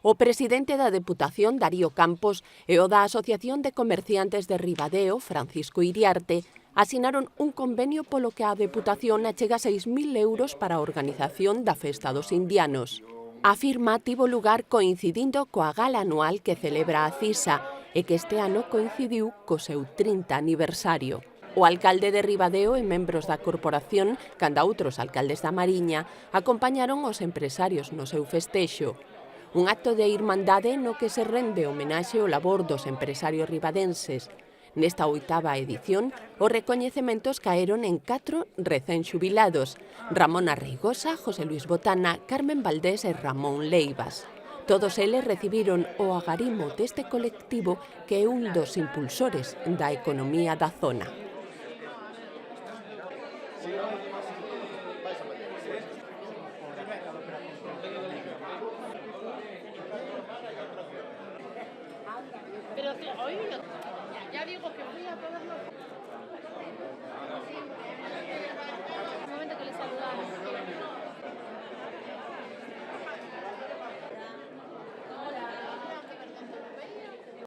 O presidente da Deputación, Darío Campos, e o da Asociación de Comerciantes de Ribadeo, Francisco Iriarte, asinaron un convenio polo que a Deputación achega 6.000 euros para a organización da Festa dos Indianos. A firma tivo lugar coincidindo coa gala anual que celebra a CISA e que este ano coincidiu co seu 30 aniversario. O alcalde de Ribadeo e membros da corporación, canda outros alcaldes da Mariña, acompañaron os empresarios no seu festexo. Un acto de irmandade no que se rende homenaxe ao labor dos empresarios ribadenses. Nesta 8ª edición, os recoñecementos caeron en 4 recén xubilados: Ramón Arreigosa, José Luis Botana, Carmen Valdés e Ramón Leivas. Todos eles recibiron o agarimo deste colectivo que é un dos impulsores da economía da zona. Pero hoy ya digo que voy a todas las...